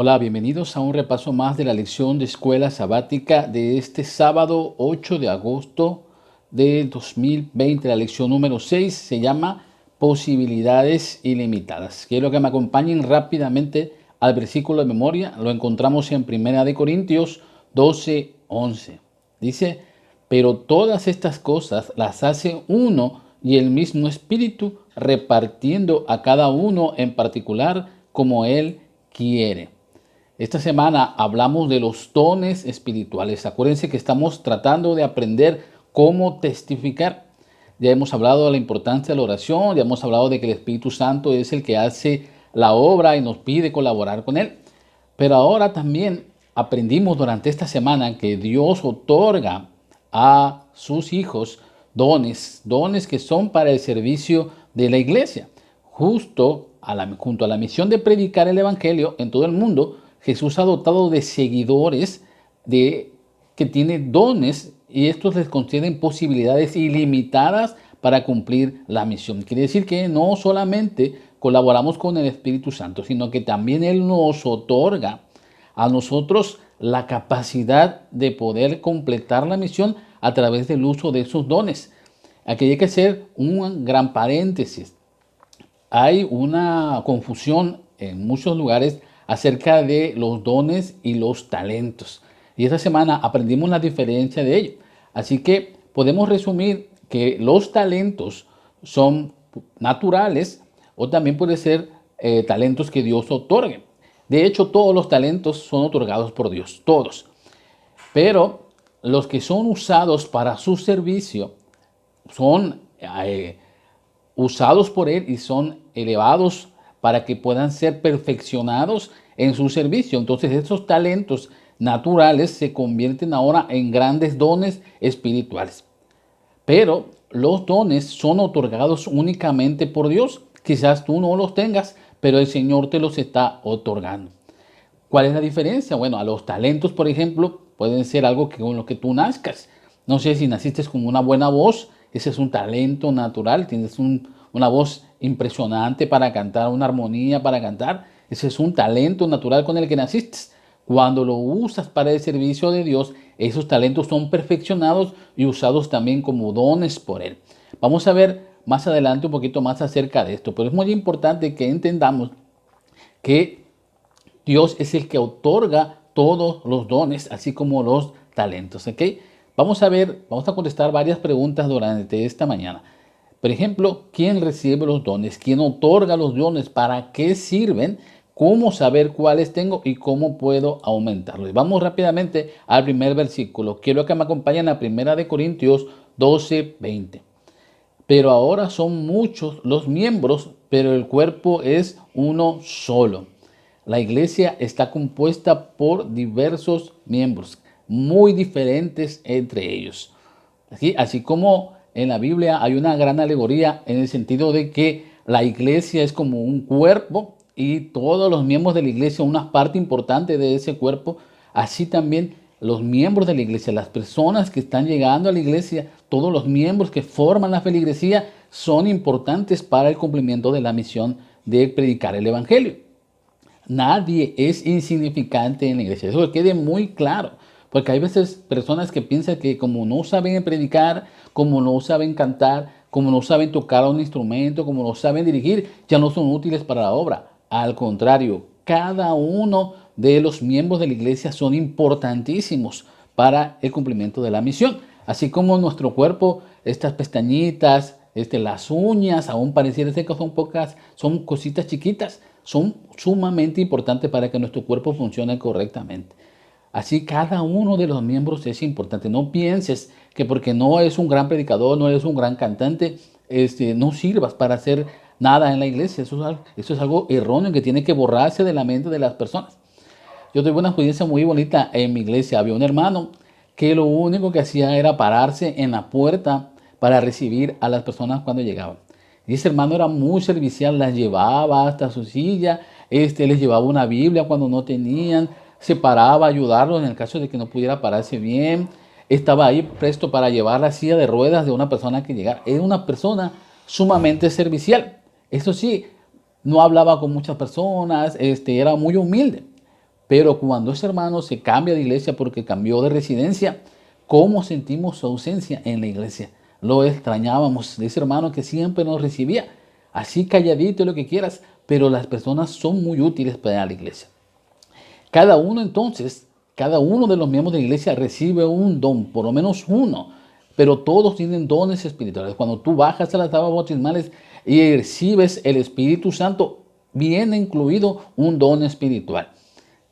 Hola, bienvenidos a un repaso más de la lección de escuela sabática de este sábado 8 de agosto de 2020. La lección número 6 se llama Posibilidades ilimitadas. Quiero que me acompañen rápidamente al versículo de memoria. Lo encontramos en Primera de Corintios 12:11. Dice, pero todas estas cosas las hace uno y el mismo Espíritu, repartiendo a cada uno en particular como Él quiere. Esta semana hablamos de los dones espirituales. Acuérdense que estamos tratando de aprender cómo testificar. Ya hemos hablado de la importancia de la oración, ya hemos hablado de que el Espíritu Santo es el que hace la obra y nos pide colaborar con Él. Pero ahora también aprendimos durante esta semana que Dios otorga a sus hijos dones que son para el servicio de la iglesia. Junto a la misión de predicar el Evangelio en todo el mundo, Jesús ha dotado de seguidores que tienen dones y estos les conceden posibilidades ilimitadas para cumplir la misión. Quiere decir que no solamente colaboramos con el Espíritu Santo, sino que también Él nos otorga a nosotros la capacidad de poder completar la misión a través del uso de esos dones. Aquí hay que hacer un gran paréntesis. Hay una confusión en muchos lugares acerca de los dones y los talentos. Y esta semana aprendimos la diferencia de ello. Así que podemos resumir que los talentos son naturales o también puede ser talentos que Dios otorgue. De hecho, todos los talentos son otorgados por Dios, todos. Pero los que son usados para su servicio son usados por Él y son elevados para que puedan ser perfeccionados en su servicio. Entonces esos talentos naturales se convierten ahora en grandes dones espirituales. Pero los dones son otorgados únicamente por Dios. Quizás tú no los tengas, pero el Señor te los está otorgando. ¿Cuál es la diferencia? Bueno, a los talentos, por ejemplo, pueden ser algo con lo que tú nazcas. No sé si naciste con una buena voz, ese es un talento natural, tienes una voz impresionante para cantar, una armonía para cantar, ese es un talento natural con el que naciste. Cuando lo usas para el servicio de Dios, esos talentos son perfeccionados y usados también como dones por Él. Vamos a ver más adelante un poquito más acerca de esto, pero es muy importante que entendamos que Dios es el que otorga todos los dones, así como los talentos. ¿Ok? Vamos a contestar varias preguntas durante esta mañana. Por ejemplo, ¿quién recibe los dones? ¿Quién otorga los dones? ¿Para qué sirven? ¿Cómo saber cuáles tengo y cómo puedo aumentarlos? Vamos rápidamente al primer versículo. Quiero que me acompañen a Primera de Corintios 12:20. Pero ahora son muchos los miembros, pero el cuerpo es uno solo. La iglesia está compuesta por diversos miembros, muy diferentes entre ellos. Así como en la Biblia hay una gran alegoría en el sentido de que la iglesia es como un cuerpo y todos los miembros de la iglesia son una parte importante de ese cuerpo, así también los miembros de la iglesia, las personas que están llegando a la iglesia, todos los miembros que forman la feligresía son importantes para el cumplimiento de la misión de predicar el evangelio. Nadie es insignificante en la iglesia. Eso que quede muy claro. Porque hay veces personas que piensan que como no saben predicar, como no saben cantar, como no saben tocar un instrumento, como no saben dirigir, ya no son útiles para la obra. Al contrario, cada uno de los miembros de la iglesia son importantísimos para el cumplimiento de la misión. Así como nuestro cuerpo, estas pestañitas, las uñas, aún pareciera ser que son pocas, son cositas chiquitas, son sumamente importantes para que nuestro cuerpo funcione correctamente. Así cada uno de los miembros es importante. No pienses que porque no es un gran predicador, no eres un gran cantante, no sirvas para hacer nada en la iglesia. Eso es algo erróneo que tiene que borrarse de la mente de las personas. Yo tuve una experiencia muy bonita en mi iglesia. Había un hermano que lo único que hacía era pararse en la puerta para recibir a las personas cuando llegaban. Y ese hermano era muy servicial, las llevaba hasta su silla, les llevaba una Biblia cuando no tenían, se paraba a ayudarlos en el caso de que no pudiera pararse bien, estaba ahí presto para llevar la silla de ruedas de una persona que llegara. Era una persona sumamente servicial. Eso sí, no hablaba con muchas personas, era muy humilde. Pero cuando ese hermano se cambia de iglesia porque cambió de residencia, ¿cómo sentimos su ausencia en la iglesia? Lo extrañábamos de ese hermano que siempre nos recibía, así calladito lo que quieras, pero las personas son muy útiles para la iglesia. Cada uno entonces, cada uno de los miembros de la iglesia recibe un don, por lo menos uno, pero todos tienen dones espirituales. Cuando tú bajas a las aguas bautismales y recibes el Espíritu Santo, viene incluido un don espiritual.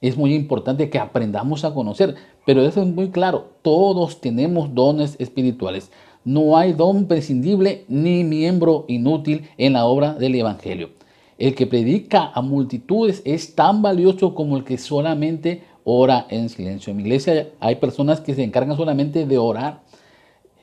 Es muy importante que aprendamos a conocer, pero eso es muy claro, todos tenemos dones espirituales. No hay don prescindible ni miembro inútil en la obra del Evangelio. El que predica a multitudes es tan valioso como el que solamente ora en silencio. En mi iglesia hay personas que se encargan solamente de orar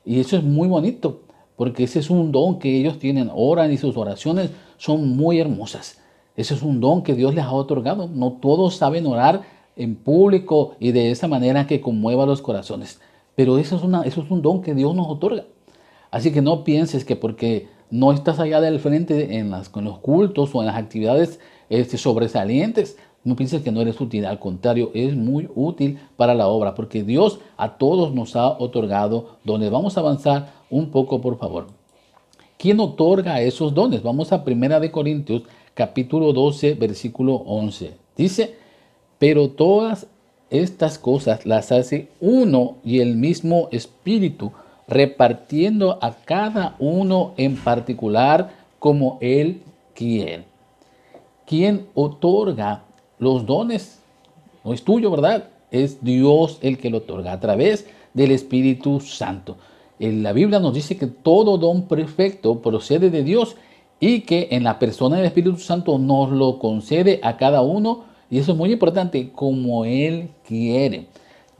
y eso es muy bonito porque ese es un don que ellos tienen, oran y sus oraciones son muy hermosas. Ese es un don que Dios les ha otorgado. No todos saben orar en público y de esa manera que conmueva los corazones, pero eso es un don que Dios nos otorga. Así que no pienses que porque no estás allá del frente en los cultos o en las actividades sobresalientes, no pienses que no eres útil. Al contrario, es muy útil para la obra porque Dios a todos nos ha otorgado dones. Vamos a avanzar un poco, por favor. ¿Quién otorga esos dones? Vamos a 1 Corintios, capítulo 12, versículo 11. Dice, pero todas estas cosas las hace uno y el mismo Espíritu, repartiendo a cada uno en particular como Él quiere. ¿Quién otorga los dones? No es tuyo, ¿verdad? Es Dios el que lo otorga a través del Espíritu Santo. En la Biblia nos dice que todo don perfecto procede de Dios y que en la persona del Espíritu Santo nos lo concede a cada uno, y eso es muy importante, como Él quiere.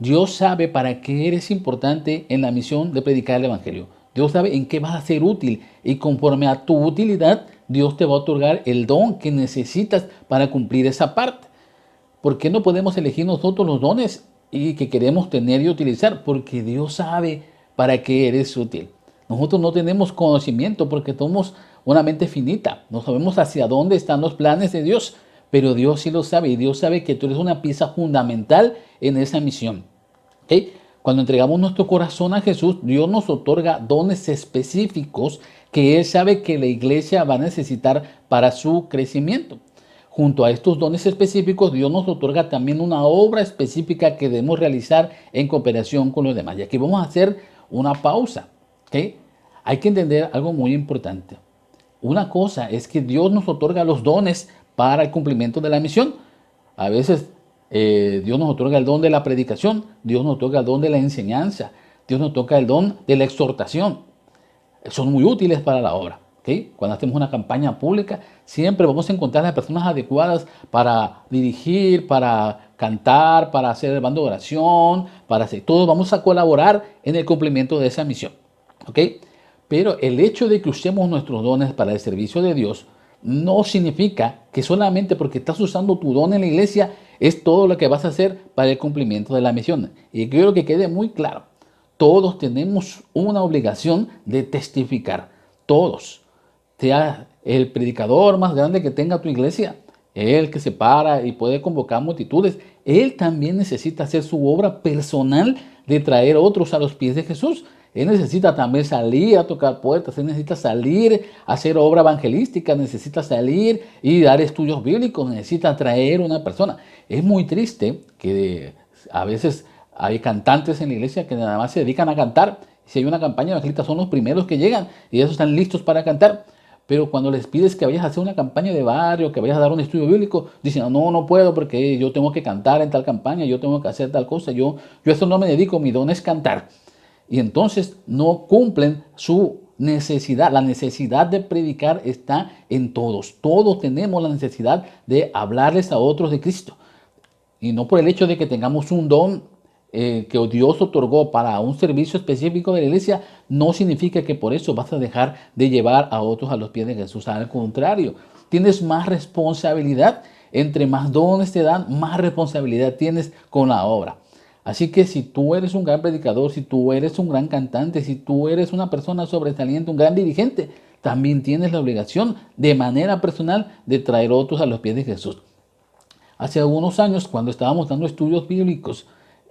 Dios sabe para qué eres importante en la misión de predicar el Evangelio. Dios sabe en qué vas a ser útil y conforme a tu utilidad, Dios te va a otorgar el don que necesitas para cumplir esa parte. ¿Por qué no podemos elegir nosotros los dones y que queremos tener y utilizar? Porque Dios sabe para qué eres útil. Nosotros no tenemos conocimiento porque somos una mente finita. No sabemos hacia dónde están los planes de Dios, pero Dios sí lo sabe y Dios sabe que tú eres una pieza fundamental en esa misión. ¿Okay? Cuando entregamos nuestro corazón a Jesús, Dios nos otorga dones específicos que Él sabe que la iglesia va a necesitar para su crecimiento. Junto a estos dones específicos, Dios nos otorga también una obra específica que debemos realizar en cooperación con los demás. Y aquí vamos a hacer una pausa. ¿Okay? Hay que entender algo muy importante. Una cosa es que Dios nos otorga los dones para el cumplimiento de la misión. A veces Dios nos otorga el don de la predicación, Dios nos otorga el don de la enseñanza, Dios nos otorga el don de la exhortación. Son muy útiles para la obra. ¿Okay? Cuando hacemos una campaña pública, siempre vamos a encontrar las personas adecuadas para dirigir, para cantar, para hacer el bando de oración, para hacer todo. Vamos a colaborar en el cumplimiento de esa misión. ¿Okay? Pero el hecho de que usemos nuestros dones para el servicio de Dios no significa que solamente porque estás usando tu don en la iglesia es todo lo que vas a hacer para el cumplimiento de la misión. Y quiero que quede muy claro. Todos tenemos una obligación de testificar. Todos. Sea el predicador más grande que tenga tu iglesia, el que se para y puede convocar multitudes, él también necesita hacer su obra personal de traer otros a los pies de Jesús. Él necesita también salir a tocar puertas, él necesita salir a hacer obra evangelística, necesita salir y dar estudios bíblicos, necesita traer una persona. Es muy triste que a veces hay cantantes en la iglesia que nada más se dedican a cantar. Si hay una campaña evangelista son los primeros que llegan y ellos están listos para cantar. Pero cuando les pides que vayas a hacer una campaña de barrio, que vayas a dar un estudio bíblico, dicen, no, no puedo porque yo tengo que cantar en tal campaña, yo tengo que hacer tal cosa, yo a eso no me dedico, mi don es cantar. Y entonces no cumplen su necesidad. La necesidad de predicar está en todos. Todos tenemos la necesidad de hablarles a otros de Cristo. Y no por el hecho de que tengamos un don que Dios otorgó para un servicio específico de la iglesia, no significa que por eso vas a dejar de llevar a otros a los pies de Jesús. Al contrario, tienes más responsabilidad. Entre más dones te dan, más responsabilidad tienes con la obra. Así que si tú eres un gran predicador, si tú eres un gran cantante, si tú eres una persona sobresaliente, un gran dirigente, también tienes la obligación de manera personal de traer otros a los pies de Jesús. Hace algunos años, cuando estábamos dando estudios bíblicos,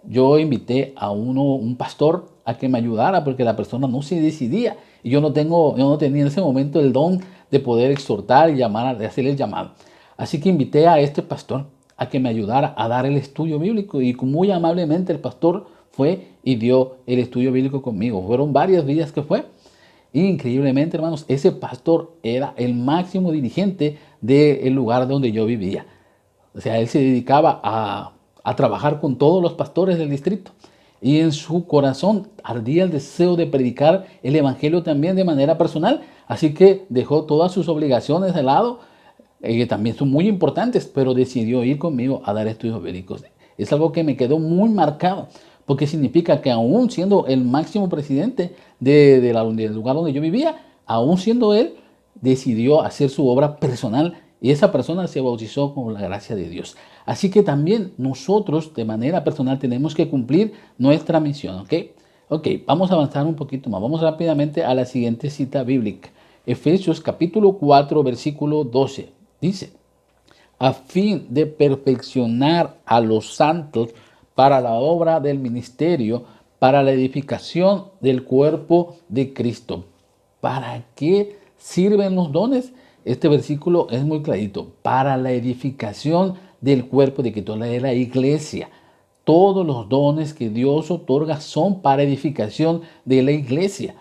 yo invité a un pastor, a que me ayudara porque la persona no se decidía. Y yo no tenía en ese momento el don de poder exhortar y llamar, de hacer el llamado. Así que invité a este pastor a que me ayudara a dar el estudio bíblico, y muy amablemente el pastor fue y dio el estudio bíblico conmigo. Fueron varios días que fue. Y increíblemente, hermanos, ese pastor era el máximo dirigente del lugar donde yo vivía. O sea, él se dedicaba a trabajar con todos los pastores del distrito. Y en su corazón ardía el deseo de predicar el evangelio también de manera personal. Así que dejó todas sus obligaciones de lado, que también son muy importantes, pero decidió ir conmigo a dar estudios bíblicos. Es algo que me quedó muy marcado, porque significa que aún siendo el máximo presidente del lugar donde yo vivía, aún siendo él, decidió hacer su obra personal, y esa persona se bautizó con la gracia de Dios. Así que también nosotros de manera personal tenemos que cumplir nuestra misión, ¿ok? Ok, vamos a avanzar un poquito más. Vamos rápidamente a la siguiente cita bíblica. Efesios capítulo 4, versículo 12. Dice, a fin de perfeccionar a los santos para la obra del ministerio, para la edificación del cuerpo de Cristo. ¿Para qué sirven los dones? Este versículo es muy clarito. Para la edificación del cuerpo de Cristo, de la iglesia. Todos los dones que Dios otorga son para edificación de la iglesia.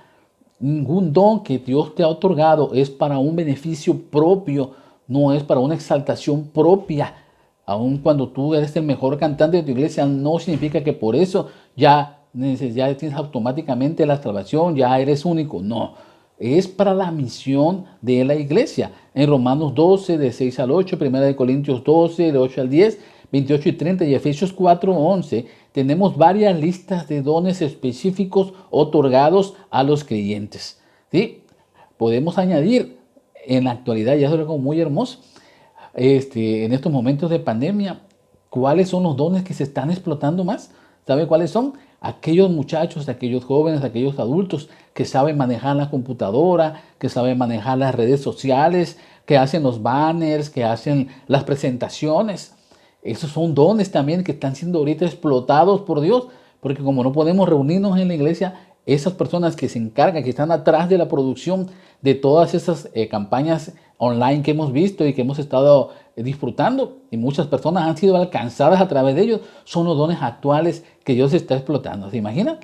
Ningún don que Dios te ha otorgado es para un beneficio propio, no es para una exaltación propia. Aun cuando tú eres el mejor cantante de tu iglesia, no significa que por eso ya tienes automáticamente la salvación, ya eres único. No, es para la misión de la iglesia. En Romanos 12, de 6 al 8, 1 Corintios 12, de 8 al 10, 28 y 30 y Efesios 4, 11, tenemos varias listas de dones específicos otorgados a los creyentes. ¿Sí? Podemos añadir en la actualidad, ya es algo muy hermoso, en estos momentos de pandemia, ¿cuáles son los dones que se están explotando más? ¿Sabe cuáles son? Aquellos muchachos, aquellos jóvenes, aquellos adultos que saben manejar la computadora, que saben manejar las redes sociales, que hacen los banners, que hacen las presentaciones. Esos son dones también que están siendo ahorita explotados por Dios, porque como no podemos reunirnos en la iglesia, esas personas que se encargan, que están atrás de la producción de todas esas campañas online que hemos visto y que hemos estado disfrutando, y muchas personas han sido alcanzadas a través de ellos, son los dones actuales que Dios está explotando. ¿Se imaginan?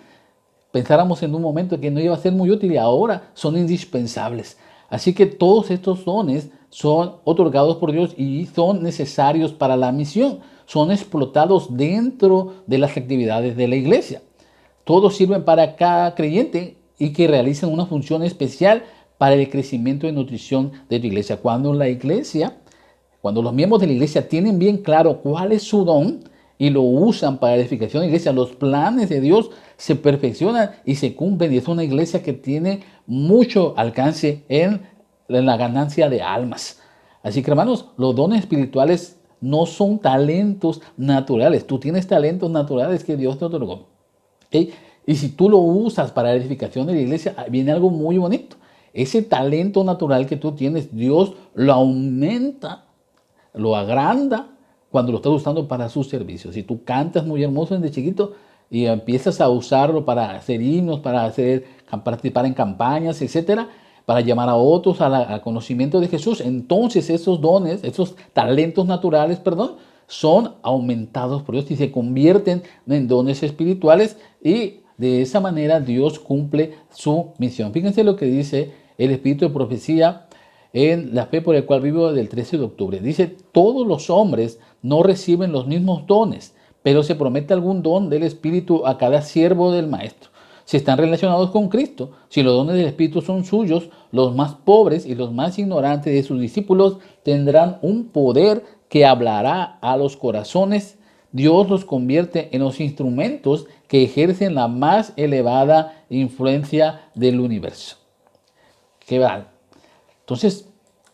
Pensáramos en un momento que no iba a ser muy útil y ahora son indispensables. Así que todos estos dones son otorgados por Dios y son necesarios para la misión. Son explotados dentro de las actividades de la iglesia. Todos sirven para cada creyente y que realicen una función especial para el crecimiento y nutrición de tu iglesia. Cuando los miembros de la iglesia tienen bien claro cuál es su don y lo usan para la edificación de la iglesia, los planes de Dios se perfeccionan y se cumplen. Y es una iglesia que tiene mucho alcance en la ganancia de almas. Así que, hermanos, los dones espirituales no son talentos naturales. Tú tienes talentos naturales que Dios te otorgó. ¿Okay? Y si tú lo usas para la edificación de la iglesia, viene algo muy bonito. Ese talento natural que tú tienes, Dios lo aumenta, lo agranda cuando lo estás usando para su servicio. Si tú cantas muy hermoso desde chiquito y empiezas a usarlo para hacer himnos, para participar en campañas, etcétera, para llamar a otros al conocimiento de Jesús, entonces esos dones, esos talentos naturales, perdón, son aumentados por Dios y se convierten en dones espirituales, y de esa manera Dios cumple su misión. Fíjense lo que dice el Espíritu de Profecía en La Fe por el cual vivo del 13 de octubre. Dice, todos los hombres no reciben los mismos dones, pero se promete algún don del Espíritu a cada siervo del Maestro. Si están relacionados con Cristo, si los dones del Espíritu son suyos, los más pobres y los más ignorantes de sus discípulos tendrán un poder que hablará a los corazones. Dios los convierte en los instrumentos que ejercen la más elevada influencia del universo. ¿Qué va? Entonces,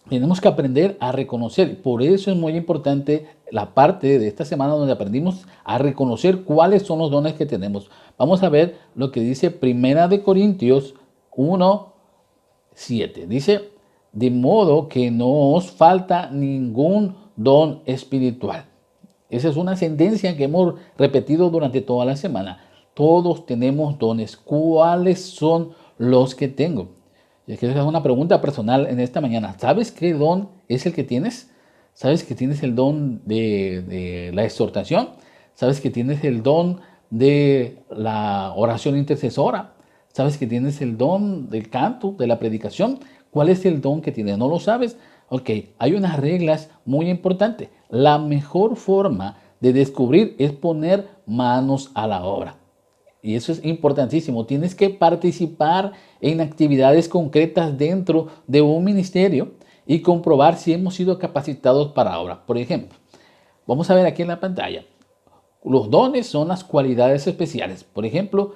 tenemos que aprender a reconocer. Por eso es muy importante la parte de esta semana donde aprendimos a reconocer cuáles son los dones que tenemos. Vamos a ver lo que dice Primera de Corintios 1:7. Dice, de modo que no os falta ningún don espiritual. Esa es una sentencia que hemos repetido durante toda la semana. Todos tenemos dones. ¿Cuáles son los que tengo? Y quiero hacer una pregunta personal en esta mañana. ¿Sabes qué don es el que tienes? ¿Sabes que tienes el don de la exhortación? ¿Sabes que tienes el don de la oración intercesora? ¿Sabes que tienes el don del canto, de la predicación? ¿Cuál es el don que tienes? ¿No lo sabes? Ok, hay unas reglas muy importantes. La mejor forma de descubrir es poner manos a la obra. Y eso es importantísimo. Tienes que participar en actividades concretas dentro de un ministerio y comprobar si hemos sido capacitados para la obra. Por ejemplo, vamos a ver aquí en la pantalla. Los dones son las cualidades especiales. Por ejemplo,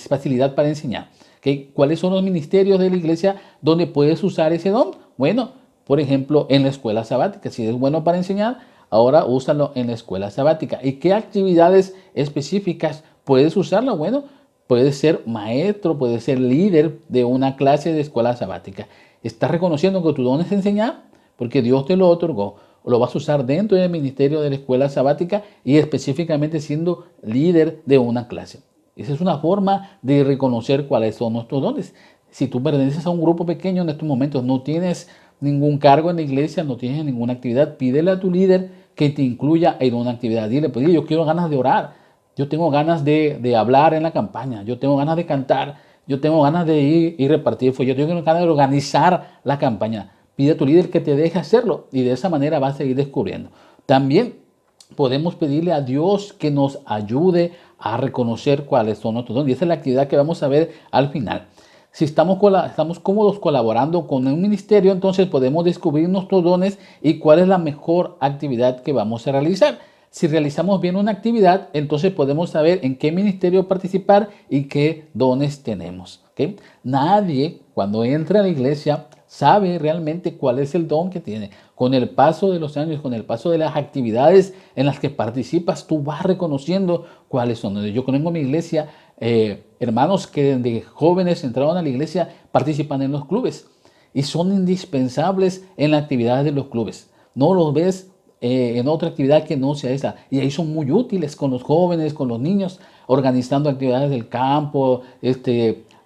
facilidad para enseñar. ¿Okay? ¿Cuáles son los ministerios de la iglesia donde puedes usar ese don? Bueno, por ejemplo, en la escuela sabática. Si es bueno para enseñar, ahora úsalo en la escuela sabática. ¿Y qué actividades específicas puedes usarlo? Bueno, puedes ser maestro, puedes ser líder de una clase de escuela sabática. ¿Estás reconociendo que tu don es enseñar? Porque Dios te lo otorgó. Lo vas a usar dentro del ministerio de la escuela sabática y específicamente siendo líder de una clase. Esa es una forma de reconocer cuáles son nuestros dones. Si tú perteneces a un grupo pequeño en estos momentos, no tienes ningún cargo en la iglesia, no tienes ninguna actividad, pídele a tu líder que te incluya en una actividad. Dile, pues yo quiero ganas de orar, yo tengo ganas de hablar en la campaña, yo tengo ganas de cantar, yo tengo ganas de ir y repartir folletos, yo tengo ganas de organizar la campaña. Pide a tu líder que te deje hacerlo y de esa manera vas a seguir descubriendo. También podemos pedirle a Dios que nos ayude a reconocer cuáles son nuestros dones. Y esa es la actividad que vamos a ver al final. Si estamos cómodos colaborando con un ministerio, entonces podemos descubrir nuestros dones y cuál es la mejor actividad que vamos a realizar. Si realizamos bien una actividad, entonces podemos saber en qué ministerio participar y qué dones tenemos. ¿Okay? Nadie, cuando entra a la iglesia, sabe realmente cuál es el don que tiene. Con el paso de los años, con el paso de las actividades en las que participas, tú vas reconociendo cuáles son. Yo conozco en mi iglesia hermanos que de jóvenes entraron a la iglesia, participan en los clubes y son indispensables en las actividades de los clubes. No los ves en otra actividad que no sea esa. Y ahí son muy útiles con los jóvenes, con los niños, organizando actividades del campo,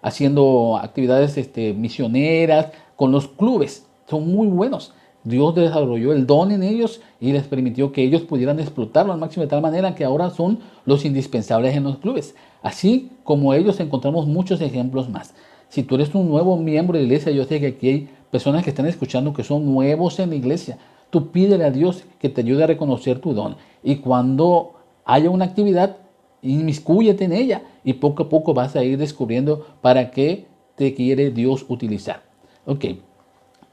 haciendo actividades misioneras, con los clubes. Son muy buenos. Dios desarrolló el don en ellos y les permitió que ellos pudieran explotarlo al máximo de tal manera que ahora son los indispensables en los clubes. Así como ellos encontramos muchos ejemplos más. Si tú eres un nuevo miembro de la iglesia, yo sé que aquí hay personas que están escuchando que son nuevos en la iglesia. Tú pídele a Dios que te ayude a reconocer tu don. Y cuando haya una actividad, inmiscúyete en ella y poco a poco vas a ir descubriendo para qué te quiere Dios utilizar. Ok,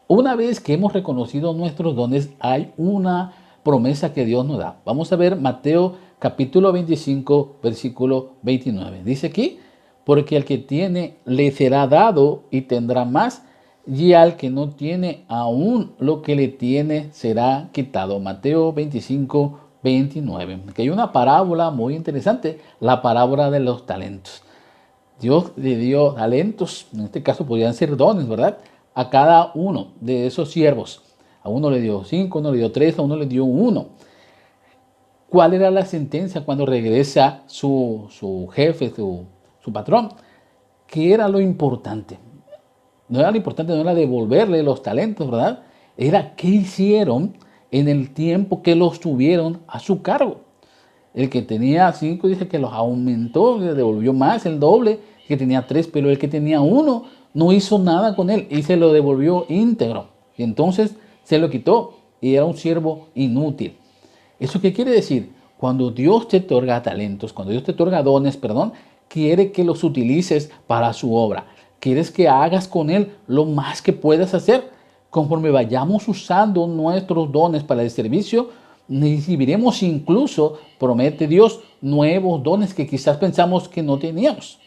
una vez que hemos reconocido nuestros dones, hay una promesa que Dios nos da. Vamos a ver Mateo capítulo 25, versículo 29. Dice aquí, porque al que tiene le será dado y tendrá más, y al que no tiene aún lo que le tiene será quitado. Mateo 25, 29. Aquí hay una parábola muy interesante, la parábola de los talentos. Dios le dio talentos, en este caso podrían ser dones, ¿verdad? A cada uno de esos siervos. A uno le dio 5, a uno le dio 3, a uno le dio 1. ¿Cuál era la sentencia cuando regresa su jefe, su patrón? ¿Qué era lo importante? No era lo importante, no era devolverle los talentos, ¿verdad? Era qué hicieron en el tiempo que los tuvieron a su cargo. El que tenía 5 dice que los aumentó, le devolvió más, el doble. El que tenía 3, pero el que tenía 1 no hizo nada con él y se lo devolvió íntegro. Y entonces se lo quitó y era un siervo inútil. ¿Eso qué quiere decir? Cuando Dios te otorga talentos, cuando Dios te otorga dones, perdón, quiere que los utilices para su obra. Quieres que hagas con él lo más que puedas hacer. Conforme vayamos usando nuestros dones para el servicio, recibiremos incluso, promete Dios, nuevos dones que quizás pensamos que no teníamos.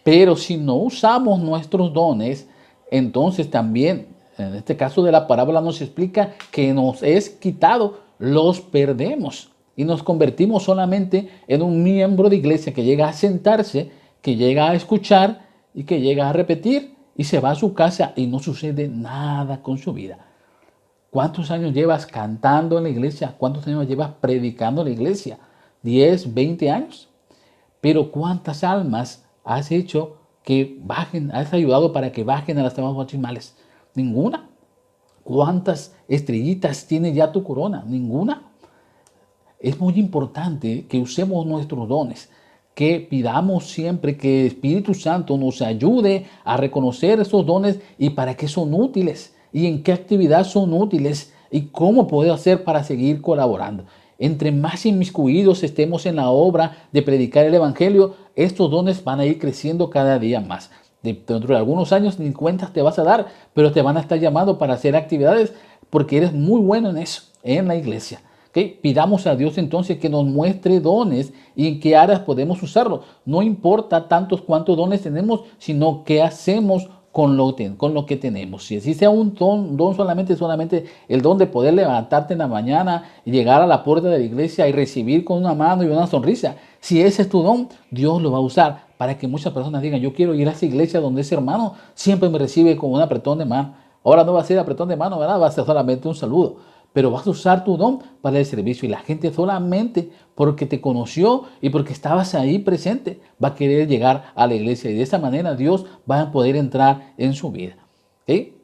Pero si no usamos nuestros dones, entonces también, en este caso de la parábola nos explica que nos es quitado, los perdemos y nos convertimos solamente en un miembro de iglesia que llega a sentarse, que llega a escuchar y que llega a repetir y se va a su casa y no sucede nada con su vida. ¿Cuántos años llevas cantando en la iglesia? ¿Cuántos años llevas predicando en la iglesia? ¿10, 20 años? Pero ¿cuántas almas has hecho que bajen, has ayudado para que bajen a las aguas bautismales? Ninguna. ¿Cuántas estrellitas tiene ya tu corona? Ninguna. Es muy importante que usemos nuestros dones, que pidamos siempre que el Espíritu Santo nos ayude a reconocer esos dones y para qué son útiles y en qué actividad son útiles y cómo puedo hacer para seguir colaborando. Entre más inmiscuidos estemos en la obra de predicar el Evangelio, estos dones van a ir creciendo cada día más. Dentro de algunos años ni cuentas te vas a dar, pero te van a estar llamando para hacer actividades porque eres muy bueno en eso, en la iglesia. ¿Okay? Pidamos a Dios entonces que nos muestre dones y en qué áreas podemos usarlos. No importa tantos cuántos dones tenemos, sino qué hacemos con lo que tenemos. Si existe un don solamente el don de poder levantarte en la mañana y llegar a la puerta de la iglesia y recibir con una mano y una sonrisa. Si ese es tu don, Dios lo va a usar para que muchas personas digan, yo quiero ir a esa iglesia donde ese hermano siempre me recibe con un apretón de mano. Ahora no va a ser apretón de mano, ¿verdad? Va a ser solamente un saludo. Pero vas a usar tu don para el servicio y la gente solamente porque te conoció y porque estabas ahí presente va a querer llegar a la iglesia y de esa manera Dios va a poder entrar en su vida. ¿Okay?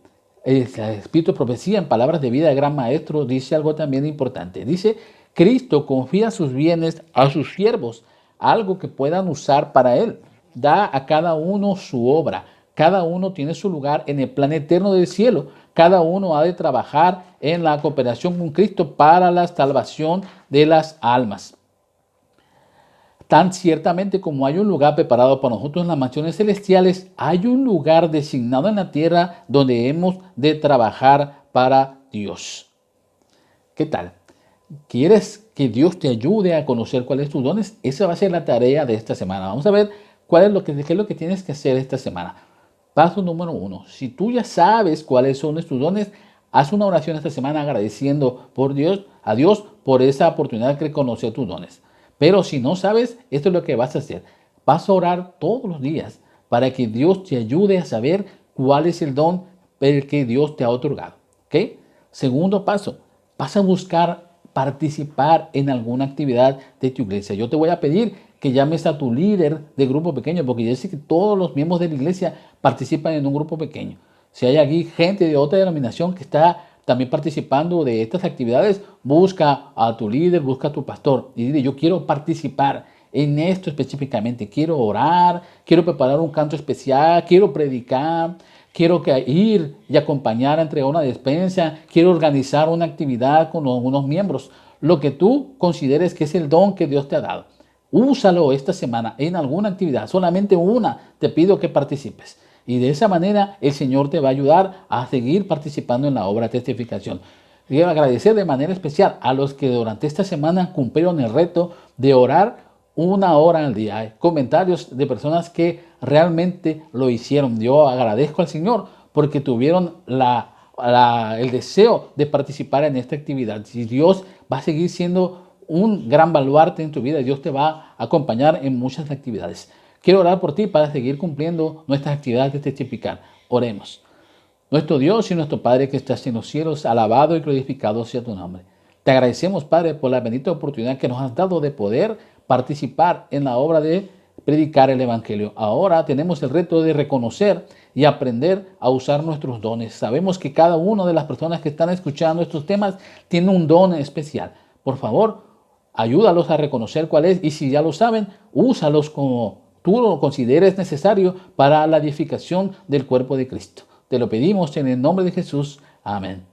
El Espíritu de Profecía en Palabras de Vida del Gran Maestro dice algo también importante. Dice, Cristo confía sus bienes a sus siervos, algo que puedan usar para Él. Da a cada uno su obra. Cada uno tiene su lugar en el plan eterno del cielo. Cada uno ha de trabajar en la cooperación con Cristo para la salvación de las almas. Tan ciertamente como hay un lugar preparado para nosotros en las mansiones celestiales, hay un lugar designado en la tierra donde hemos de trabajar para Dios. ¿Qué tal? ¿Quieres que Dios te ayude a conocer cuáles son tus dones? Esa va a ser la tarea de esta semana. Vamos a ver qué es lo que tienes que hacer esta semana. Paso número 1. Si tú ya sabes cuáles son tus dones, haz una oración esta semana agradeciendo a Dios por esa oportunidad de conocer tus dones. Pero si no sabes, esto es lo que vas a hacer. Vas a orar todos los días para que Dios te ayude a saber cuál es el don el que Dios te ha otorgado. ¿Ok? Segundo paso, vas a buscar participar en alguna actividad de tu iglesia. Yo te voy a pedir que llames a tu líder de grupo pequeño, porque yo sé que todos los miembros de la iglesia participan en un grupo pequeño. Si hay aquí gente de otra denominación que está también participando de estas actividades, busca a tu líder, busca a tu pastor y dile, yo quiero participar en esto específicamente, quiero orar, quiero preparar un canto especial, quiero predicar, quiero ir y acompañar a entregar una despensa, quiero organizar una actividad con algunos miembros. Lo que tú consideres que es el don que Dios te ha dado. Úsalo esta semana en alguna actividad, solamente una, te pido que participes. Y de esa manera el Señor te va a ayudar a seguir participando en la obra de testificación. Quiero agradecer de manera especial a los que durante esta semana cumplieron el reto de orar 1 hora al día. Hay comentarios de personas que realmente lo hicieron. Yo agradezco al Señor porque tuvieron el deseo de participar en esta actividad. Si Dios va a seguir siendo un gran baluarte en tu vida, Dios te va a acompañar en muchas actividades. Quiero orar por ti para seguir cumpliendo nuestras actividades de testificar. Oremos. Nuestro Dios y nuestro Padre que estás en los cielos, alabado y glorificado sea tu nombre. Te agradecemos, Padre, por la bendita oportunidad que nos has dado de poder participar en la obra de predicar el Evangelio. Ahora tenemos el reto de reconocer y aprender a usar nuestros dones. Sabemos que cada una de las personas que están escuchando estos temas tiene un don especial. Por favor, ayúdalos a reconocer cuál es y si ya lo saben, úsalos como tú lo consideres necesario para la edificación del cuerpo de Cristo. Te lo pedimos en el nombre de Jesús. Amén.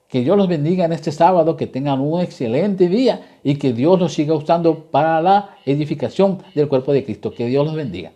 Que Dios los bendiga en este sábado, que tengan un excelente día y que Dios los siga usando para la edificación del cuerpo de Cristo. Que Dios los bendiga.